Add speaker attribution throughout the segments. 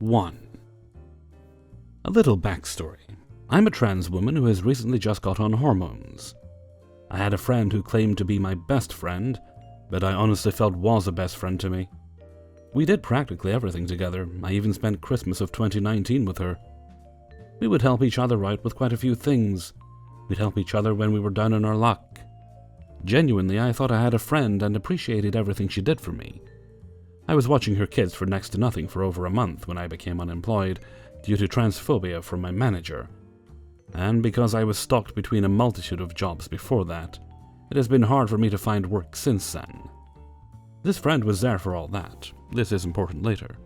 Speaker 1: 1. A little backstory. I'm a trans woman who has recently just got on hormones. I had a friend who claimed to be my best friend, but I honestly felt was a best friend to me. We did practically everything together. I even spent Christmas of 2019 with her. We would help each other out with quite a few things. We'd help each other when we were down on our luck. Genuinely, I thought I had a friend and appreciated everything she did for me. I was watching her kids for next to nothing for over a month when I became unemployed due to transphobia from my manager. And because I was stuck between a multitude of jobs before that, it has been hard for me to find work since then. This friend was there for all that. This is important later.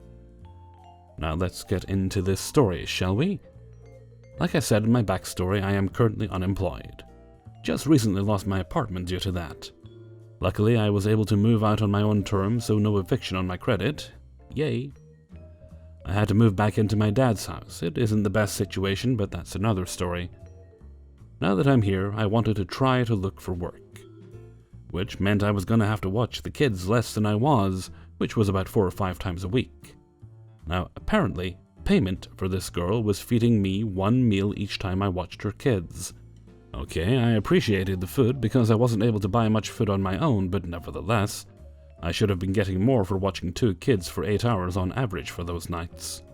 Speaker 1: Now let's get into this story, shall we? Like I said in my backstory, I am currently unemployed. Just recently lost my apartment due to that. Luckily, I was able to move out on my own terms, so no eviction on my credit. Yay! I had to move back into my dad's house. It isn't the best situation, but that's another story. Now that I'm here, I wanted to try to look for work, which meant I was going to have to watch the kids less than I was, which was about 4 or 5 times a week. Now, apparently, payment for this girl was feeding me 1 meal each time I watched her kids. Okay, I appreciated the food because I wasn't able to buy much food on my own, but nevertheless, I should have been getting more for watching 2 kids for 8 hours on average for those nights.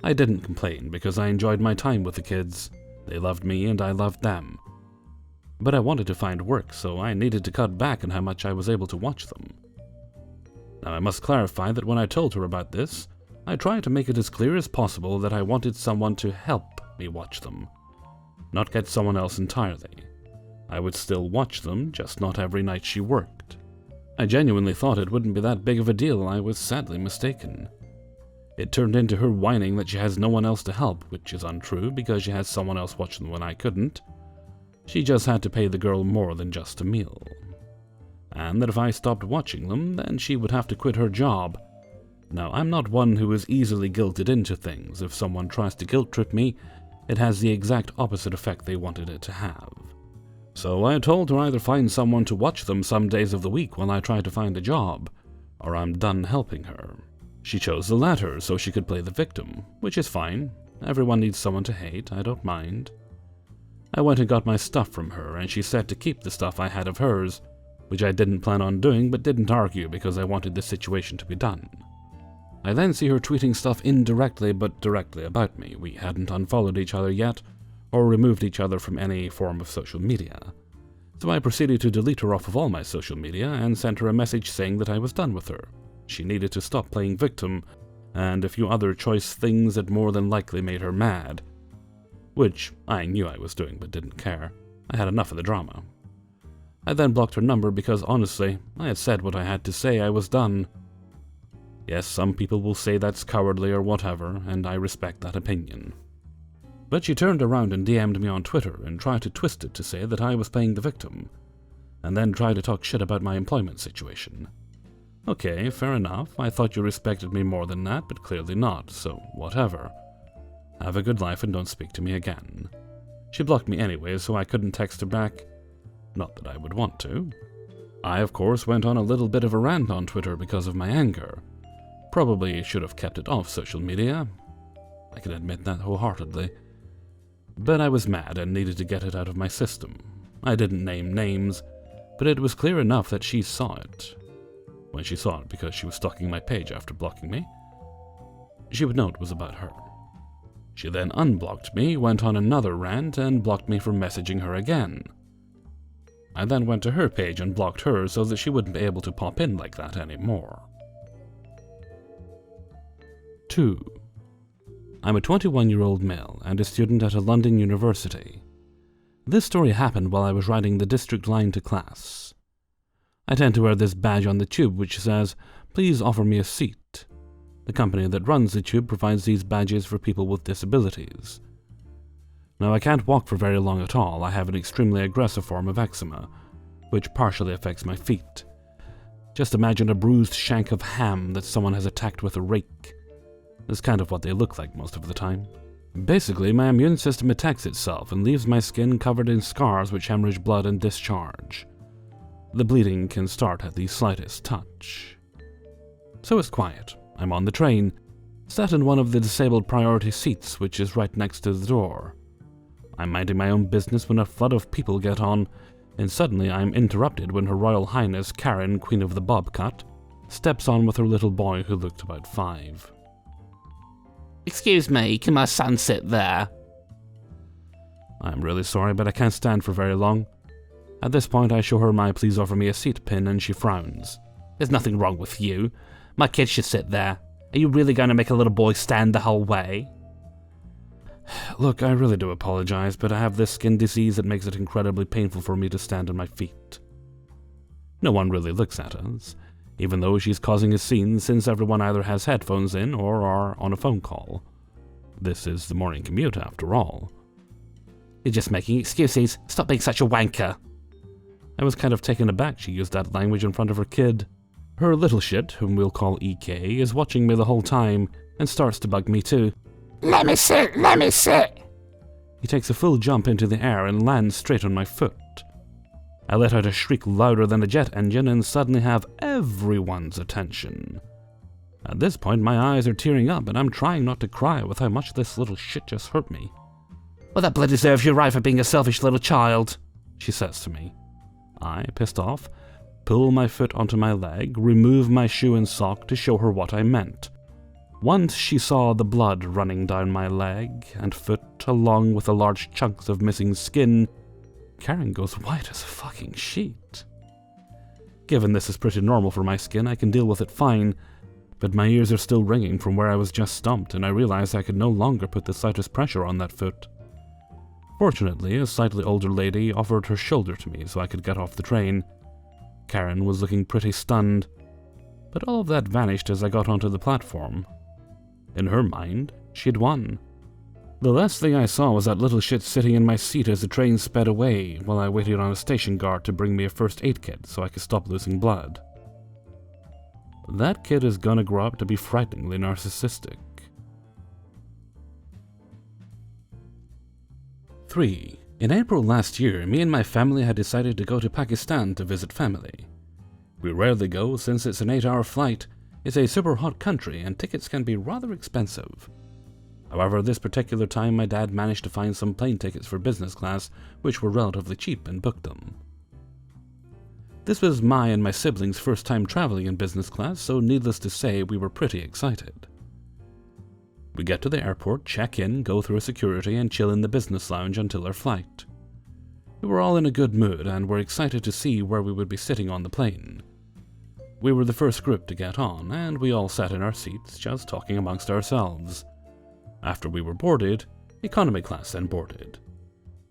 Speaker 1: I didn't complain because I enjoyed my time with the kids. They loved me and I loved them. But I wanted to find work, so I needed to cut back on how much I was able to watch them. Now I must clarify that when I told her about this, I tried to make it as clear as possible that I wanted someone to help me watch them, not get someone else entirely. I would still watch them, just not every night she worked. I genuinely thought it wouldn't be that big of a deal. I was sadly mistaken. It turned into her whining that she has no one else to help, which is untrue because she has someone else watch them when I couldn't. She just had to pay the girl more than just a meal. And that if I stopped watching them, then she would have to quit her job. Now, I'm not one who is easily guilted into things. If someone tries to guilt-trip me, it has the exact opposite effect they wanted it to have. So I told her either find someone to watch them some days of the week while I tried to find a job, or I'm done helping her. She chose the latter so she could play the victim, which is fine. Everyone needs someone to hate, I don't mind. I went and got my stuff from her, and she said to keep the stuff I had of hers, which I didn't plan on doing but didn't argue because I wanted this situation to be done. I then see her tweeting stuff indirectly but directly about me. We hadn't unfollowed each other yet, or removed each other from any form of social media. So I proceeded to delete her off of all my social media and sent her a message saying that I was done with her. She needed to stop playing victim, and a few other choice things that more than likely made her mad. Which I knew I was doing but didn't care. I had enough of the drama. I then blocked her number because honestly, I had said what I had to say. I was done. Yes, some people will say that's cowardly or whatever, and I respect that opinion. But she turned around and DM'd me on Twitter and tried to twist it to say that I was playing the victim, and then tried to talk shit about my employment situation. Okay, fair enough. I thought you respected me more than that, but clearly not, so whatever. Have a good life and don't speak to me again. She blocked me anyway, so I couldn't text her back. Not that I would want to. I, of course, went on a little bit of a rant on Twitter because of my anger. Probably should have kept it off social media. I can admit that wholeheartedly. But I was mad and needed to get it out of my system. I didn't name names, but it was clear enough that she saw it. When she saw it because she was stalking my page after blocking me, she would know it was about her. She then unblocked me, went on another rant, and blocked me for messaging her again. I then went to her page and blocked her so that she wouldn't be able to pop in like that anymore. 2. I'm a 21-year-old male and a student at a London university. This story happened while I was riding the district line to class. I tend to wear this badge on the tube which says, "Please offer me a seat." The company that runs the tube provides these badges for people with disabilities. Now, I can't walk for very long at all. I have an extremely aggressive form of eczema, which partially affects my feet. Just imagine a bruised shank of ham that someone has attacked with a rake. That's kind of what they look like most of the time. Basically, my immune system attacks itself and leaves my skin covered in scars which hemorrhage blood and discharge. The bleeding can start at the slightest touch. So it's quiet. I'm on the train. sat in one of the disabled priority seats, which is right next to the door. I'm minding my own business when a flood of people get on, and suddenly I am interrupted when Her Royal Highness Karen, Queen of the Bobcat, steps on with her little boy who looked about 5.
Speaker 2: Excuse me, can my son sit there?
Speaker 1: I'm really sorry, but I can't stand for very long. At this point, I show her my please offer me a seat pin, and she frowns.
Speaker 2: There's nothing wrong with you. My kid should sit there. Are you really going to make a little boy stand the whole way?
Speaker 1: Look, I really do apologize, but I have this skin disease that makes it incredibly painful for me to stand on my feet. No one really looks at us, even though she's causing a scene since everyone either has headphones in or are on a phone call. This is the morning commute, after all.
Speaker 2: You're just making excuses. Stop being such a wanker.
Speaker 1: I was kind of taken aback she used that language in front of her kid. Her little shit, whom we'll call EK, is watching me the whole time and starts to bug me too.
Speaker 2: Let me sit, let me sit!
Speaker 1: He takes a full jump into the air and lands straight on my foot. I let out a shriek louder than a jet engine and suddenly have everyone's attention. At this point, my eyes are tearing up and I'm trying not to cry with how much this little shit just hurt me.
Speaker 2: Well, that bloody deserves you right for being a selfish little child,
Speaker 1: she says to me. I, pissed off, pull my foot onto my leg, remove my shoe and sock to show her what I meant. Once she saw the blood running down my leg and foot, along with the large chunks of missing skin, Karen goes white as a fucking sheet. Given this is pretty normal for my skin, I can deal with it fine, but my ears are still ringing from where I was just stomped, and I realized I could no longer put the slightest pressure on that foot. Fortunately, a slightly older lady offered her shoulder to me so I could get off the train. Karen was looking pretty stunned, but all of that vanished as I got onto the platform. In her mind, she'd won. The last thing I saw was that little shit sitting in my seat as the train sped away while I waited on a station guard to bring me a first aid kit so I could stop losing blood. That kid is gonna grow up to be frighteningly narcissistic. 3. In April last year, me and my family had decided to go to Pakistan to visit family. We rarely go since it's an 8-hour flight. It's a super hot country and tickets can be rather expensive. However, this particular time my dad managed to find some plane tickets for business class, which were relatively cheap, and booked them. This was my and my siblings' first time traveling in business class, so needless to say, we were pretty excited. We get to the airport, check in, go through security, and chill in the business lounge until our flight. We were all in a good mood and were excited to see where we would be sitting on the plane. We were the first group to get on, and we all sat in our seats, just talking amongst ourselves. After we were boarded, economy class then boarded.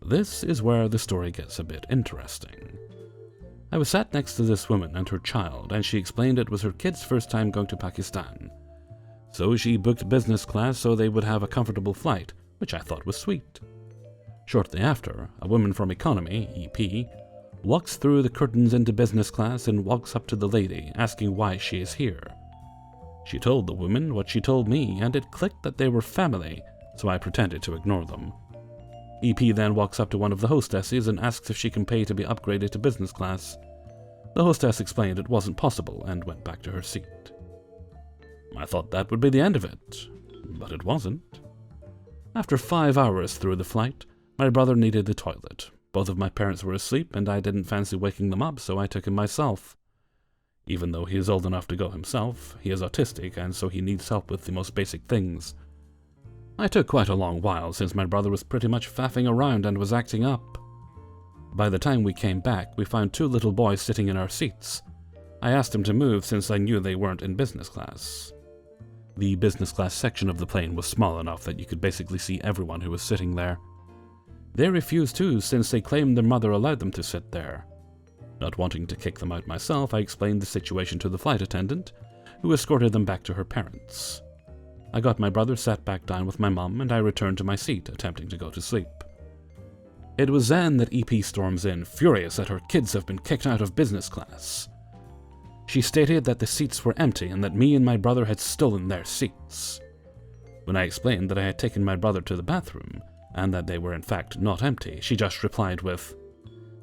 Speaker 1: This is where the story gets a bit interesting. I was sat next to this woman and her child, and she explained it was her kid's first time going to Pakistan. So she booked business class so they would have a comfortable flight, which I thought was sweet. Shortly after, a woman from economy, EP, walks through the curtains into business class and walks up to the lady, asking why she is here. She told the woman what she told me, and it clicked that they were family, so I pretended to ignore them. EP then walks up to one of the hostesses and asks if she can pay to be upgraded to business class. The hostess explained it wasn't possible and went back to her seat. I thought that would be the end of it, but it wasn't. After 5 hours through the flight, my brother needed the toilet. Both of my parents were asleep and I didn't fancy waking them up, so I took him myself. Even though he is old enough to go himself, he is autistic and so he needs help with the most basic things. I took quite a long while since my brother was pretty much faffing around and was acting up. By the time we came back, we found 2 little boys sitting in our seats. I asked them to move since I knew they weren't in business class. The business class section of the plane was small enough that you could basically see everyone who was sitting there. They refused to since they claimed their mother allowed them to sit there. Not wanting to kick them out myself, I explained the situation to the flight attendant, who escorted them back to her parents. I got my brother sat back down with my mum and I returned to my seat, attempting to go to sleep. It was then that EP storms in, furious that her kids have been kicked out of business class. She stated that the seats were empty and that me and my brother had stolen their seats. When I explained that I had taken my brother to the bathroom, and that they were in fact not empty, she just replied with,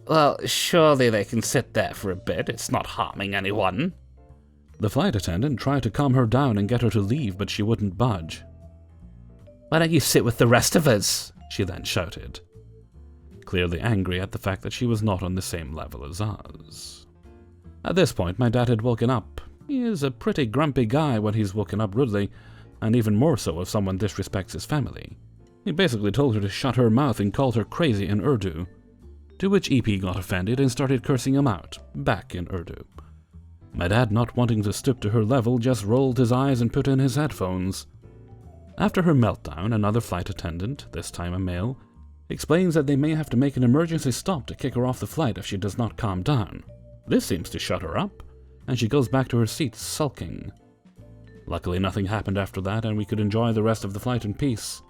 Speaker 2: "Well, surely they can sit there for a bit, it's not harming anyone."
Speaker 1: The flight attendant tried to calm her down and get her to leave, but she wouldn't budge.
Speaker 2: "Why don't you sit with the rest of us?"
Speaker 1: she then shouted, clearly angry at the fact that she was not on the same level as us. At this point, my dad had woken up. He is a pretty grumpy guy when he's woken up rudely, and even more so if someone disrespects his family. He basically told her to shut her mouth and called her crazy in Urdu, to which EP got offended and started cursing him out, back in Urdu. My dad, not wanting to stoop to her level, just rolled his eyes and put in his headphones. After her meltdown, another flight attendant, this time a male, explains that they may have to make an emergency stop to kick her off the flight if she does not calm down. This seems to shut her up, and she goes back to her seat sulking. Luckily, nothing happened after that, and we could enjoy the rest of the flight in peace.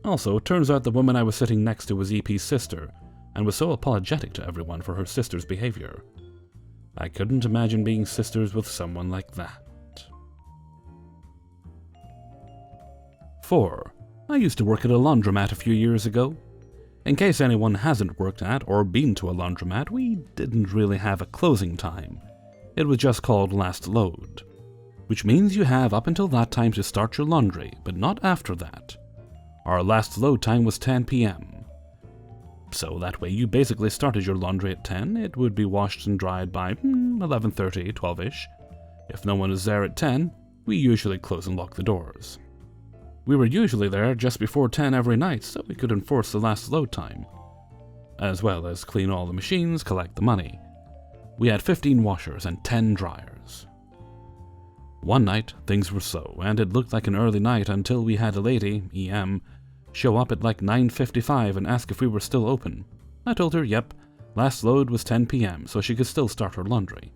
Speaker 1: Also, it turns out the woman I was sitting next to was EP's sister, and was so apologetic to everyone for her sister's behavior. I couldn't imagine being sisters with someone like that. 4. I used to work at a laundromat a few years ago. In case anyone hasn't worked at or been to a laundromat, we didn't really have a closing time. It was just called last load, which means you have up until that time to start your laundry, but not after that. Our last load time was 10 p.m. So that way you basically started your laundry at 10, it would be washed and dried by 11:30, 12ish. If no one is there at 10, we usually close and lock the doors. We were usually there just before 10 every night so we could enforce the last load time, as well as clean all the machines, collect the money. We had 15 washers and 10 dryers. One night, things were slow, and it looked like an early night until we had a lady, EM, show up at like 9:55 and ask if we were still open. I told her, yep, last load was 10 p.m., so she could still start her laundry.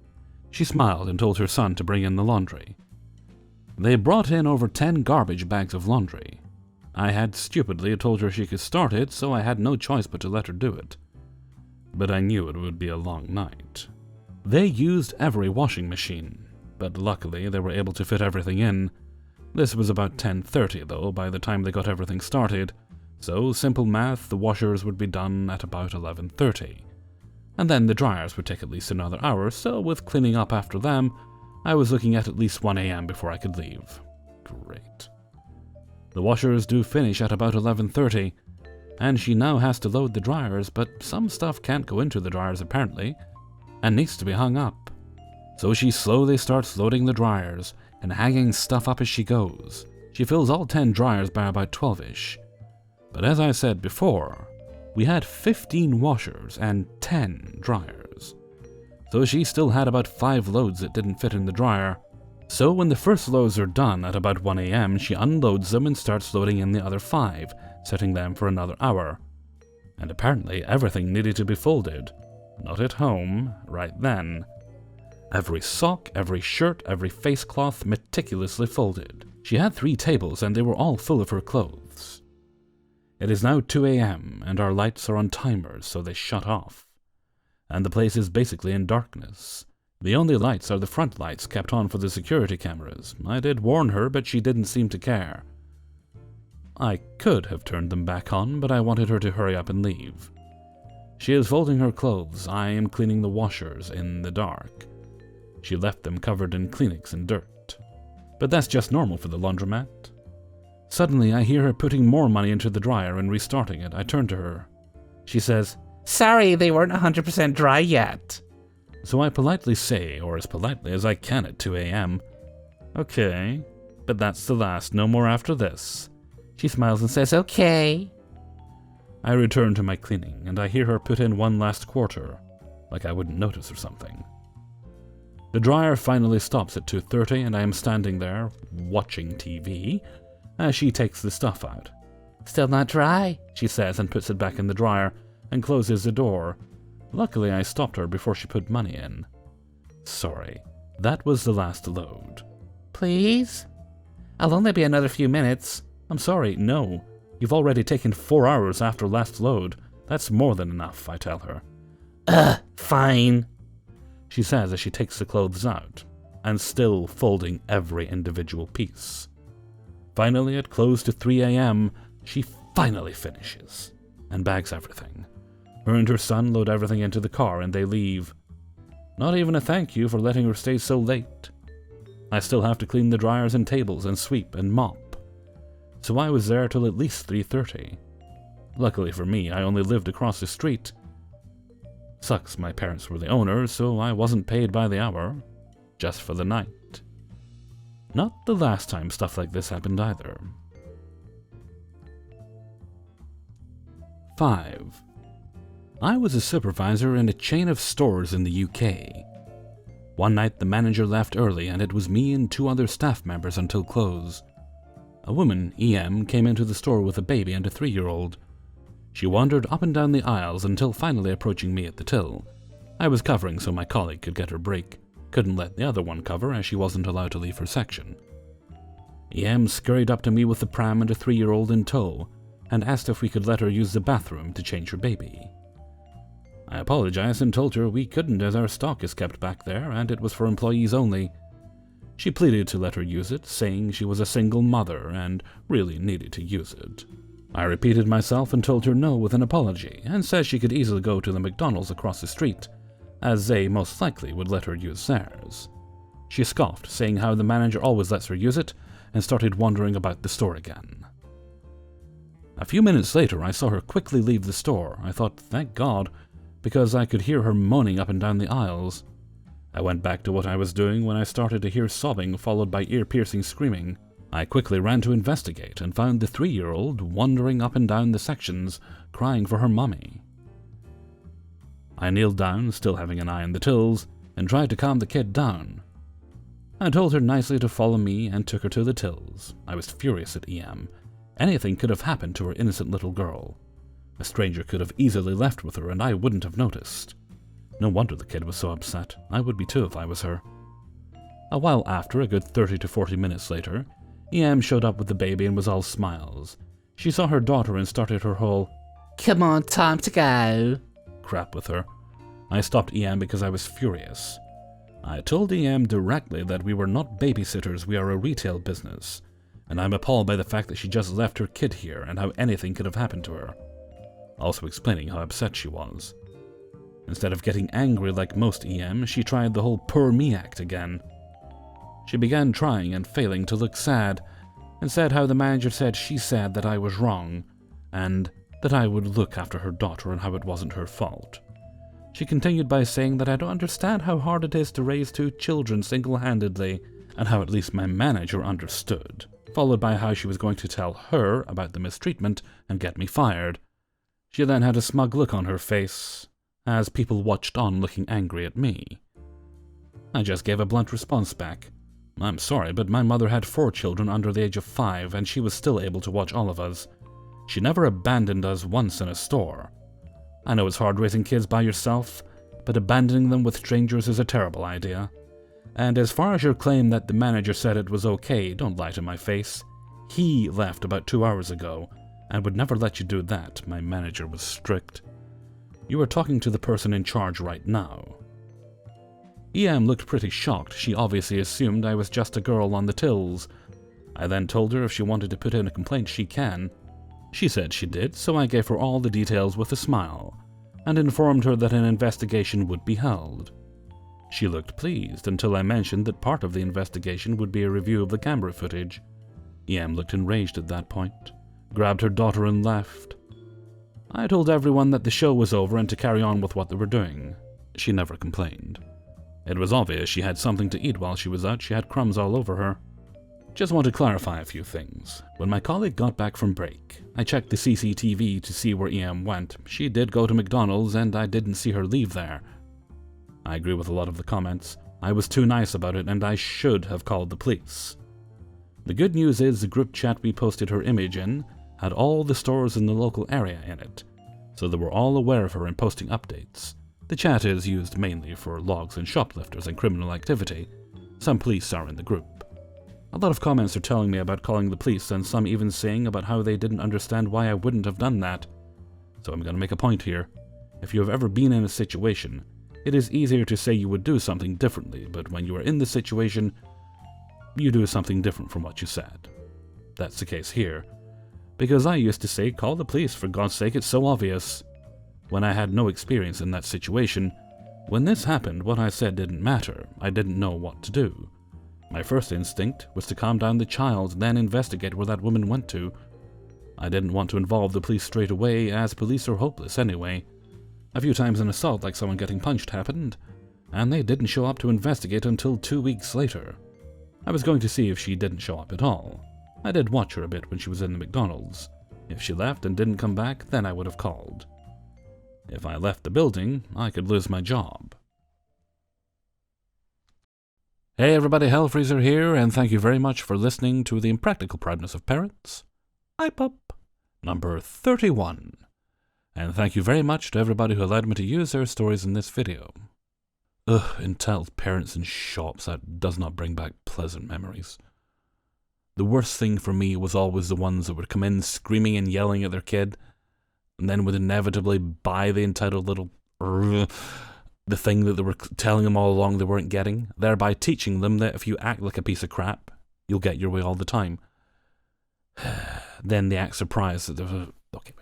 Speaker 1: She smiled and told her son to bring in the laundry. They brought in over 10 garbage bags of laundry. I had stupidly told her she could start it, so I had no choice but to let her do it. But I knew it would be a long night. They used every washing machine, but luckily they were able to fit everything in. This was about 10:30 though by the time they got everything started, so simple math, the washers would be done at about 11:30. And then the dryers would take at least another hour, so with cleaning up after them, I was looking at least 1 a.m. before I could leave. Great. The washers do finish at about 11:30, and she now has to load the dryers, but some stuff can't go into the dryers apparently, and needs to be hung up. So she slowly starts loading the dryers, and hanging stuff up as she goes. She fills all 10 dryers by about 12ish. But as I said before, we had 15 washers and 10 dryers. So she still had about 5 loads that didn't fit in the dryer. So when the first loads are done at about 1 a.m., she unloads them and starts loading in the other 5, setting them for another hour. And apparently everything needed to be folded. Not at home, right then. Every sock, every shirt, every face cloth meticulously folded. She had 3 tables and they were all full of her clothes. It is now 2 a.m. and our lights are on timers, so they shut off. And the place is basically in darkness. The only lights are the front lights kept on for the security cameras. I did warn her, but she didn't seem to care. I could have turned them back on, but I wanted her to hurry up and leave. She is folding her clothes. I am cleaning the washers in the dark. She left them covered in Kleenex and dirt. But that's just normal for the laundromat. Suddenly, I hear her putting more money into the dryer and restarting it. I turn to her. She says,
Speaker 2: "Sorry, they weren't 100% dry yet."
Speaker 1: So I politely say, or as politely as I can at 2 a.m., "Okay, but that's the last, no more after this."
Speaker 2: She smiles and says, "Okay."
Speaker 1: I return to my cleaning, and I hear her put in one last quarter, like I wouldn't notice or something. The dryer finally stops at 2:30, and I am standing there, watching TV, as she takes the stuff out.
Speaker 2: "Still not dry,"
Speaker 1: she says, and puts it back in the dryer, and closes the door. Luckily, I stopped her before she put money in. Sorry, that was the last load.
Speaker 2: "Please? I'll only be another few minutes."
Speaker 1: I'm sorry, no. You've already taken 4 hours after last load. That's more than enough, I tell her.
Speaker 2: Fine,
Speaker 1: she says as she takes the clothes out, and still folding every individual piece. Finally, at close to 3 a.m., she finally finishes, and bags everything. Her and her son load everything into the car, and they leave. Not even a thank you for letting her stay so late. I still have to clean the dryers and tables and sweep and mop. So I was there till at least 3:30. Luckily for me, I only lived across the street. Sucks my parents were the owners, so I wasn't paid by the hour, just for the night. Not the last time stuff like this happened either. 5. I was a supervisor in a chain of stores in the UK. One night the manager left early and it was me and 2 other staff members until close. A woman, EM, came into the store with a baby and a 3-year-old. She wandered up and down the aisles until finally approaching me at the till. I was covering so my colleague could get her break. Couldn't let the other one cover as she wasn't allowed to leave her section. EM scurried up to me with the pram and a 3-year-old in tow and asked if we could let her use the bathroom to change her baby. I apologized and told her we couldn't as our stock is kept back there and it was for employees only. She pleaded to let her use it, saying she was a single mother and really needed to use it. I repeated myself and told her no with an apology and said she could easily go to the McDonald's across the street, as they most likely would let her use theirs. She scoffed, saying how the manager always lets her use it, and started wandering about the store again. A few minutes later I saw her quickly leave the store. I thought, thank God, because I could hear her moaning up and down the aisles. I went back to what I was doing when I started to hear sobbing followed by ear-piercing screaming. I quickly ran to investigate and found the 3-year-old wandering up and down the sections, crying for her mummy. I kneeled down, still having an eye on the tills, and tried to calm the kid down. I told her nicely to follow me and took her to the tills. I was furious at EM. Anything could have happened to her innocent little girl. A stranger could have easily left with her and I wouldn't have noticed. No wonder the kid was so upset. I would be too if I was her. A while after, a good 30 to 40 minutes later, EM showed up with the baby and was all smiles. She saw her daughter and started her whole,
Speaker 2: "Come on, time to go,"
Speaker 1: crap with her. I stopped EM because I was furious. I told EM directly that we were not babysitters, we are a retail business, and I'm appalled by the fact that she just left her kid here and how anything could have happened to her. Also explaining how upset she was. Instead of getting angry like most EM, she tried the whole poor me act again. She began trying and failing to look sad, and said how the manager said she said that I was wrong, and that I would look after her daughter and how it wasn't her fault. She continued by saying that I don't understand how hard it is to raise 2 children single-handedly, and how at least my manager understood, followed by how she was going to tell her about the mistreatment and get me fired. She then had a smug look on her face, as people watched on looking angry at me. I just gave a blunt response back. I'm sorry, but my mother had 4 children under the age of 5 and she was still able to watch all of us. She never abandoned us once in a store. I know it's hard raising kids by yourself, but abandoning them with strangers is a terrible idea. And as far as your claim that the manager said it was okay, don't lie to my face. He left about 2 hours ago, and would never let you do that. My manager was strict. You are talking to the person in charge right now. EM looked pretty shocked. She obviously assumed I was just a girl on the tills. I then told her if she wanted to put in a complaint she can. She said she did, so I gave her all the details with a smile, and informed her that an investigation would be held. She looked pleased until I mentioned that part of the investigation would be a review of the camera footage. EM looked enraged at that point, grabbed her daughter and left. I told everyone that the show was over and to carry on with what they were doing. She never complained. It was obvious she had something to eat while she was out. She had crumbs all over her. Just want to clarify a few things. When my colleague got back from break, I checked the CCTV to see where EM went. She did go to McDonald's and I didn't see her leave there. I agree with a lot of the comments. I was too nice about it and I should have called the police. The good news is the group chat we posted her image in had all the stores in the local area in it, so they were all aware of her and posting updates. The chat is used mainly for logs and shoplifters and criminal activity. Some police are in the group. A lot of comments are telling me about calling the police and some even saying about how they didn't understand why I wouldn't have done that. So I'm going to make a point here. If you have ever been in a situation, it is easier to say you would do something differently, but when you are in the situation, you do something different from what you said. That's the case here. Because I used to say, call the police, for God's sake, it's so obvious. When I had no experience in that situation, When this happened, what I said didn't matter. I didn't know what to do. My first instinct was to calm down the child, then investigate where that woman went to. I didn't want to involve the police straight away, as police are hopeless anyway. A few times an assault like someone getting punched happened, and they didn't show up to investigate until 2 weeks later. I was going to see if she didn't show up at all. I did watch her a bit when she was in the McDonald's. If she left and didn't come back, then I would have called. If I left the building, I could lose my job. Hey everybody, Hellfreezer here, and thank you very much for listening to the Impractical Proudness of Parents, IPUP number 31. And thank you very much to everybody who allowed me to use their stories in this video. Entitled parents in shops, that does not bring back pleasant memories. The worst thing for me was always the ones that would come in screaming and yelling at their kid, and then would inevitably buy the entitled little the thing that they were telling them all along they weren't getting, thereby teaching them that if you act like a piece of crap, you'll get your way all the time. Then they act surprised that there's okay,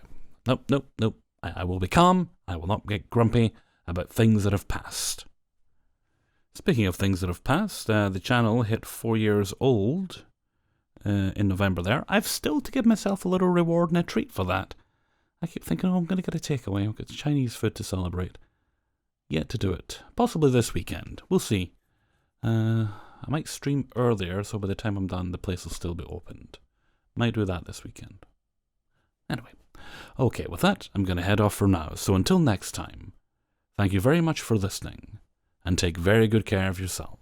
Speaker 1: nope. I will be calm. I will not get grumpy about things that have passed. Speaking of things that have passed, the channel hit 4 years old in November there. I've still to give myself a little reward and a treat for that. I keep thinking, I'm going to get a takeaway. I'll get Chinese food to celebrate. Yet to do it. Possibly this weekend. We'll see. I might stream earlier, so by the time I'm done, the place will still be opened. Might do that this weekend. Anyway. Okay, with that, I'm going to head off for now. So until next time, thank you very much for listening, and take very good care of yourself.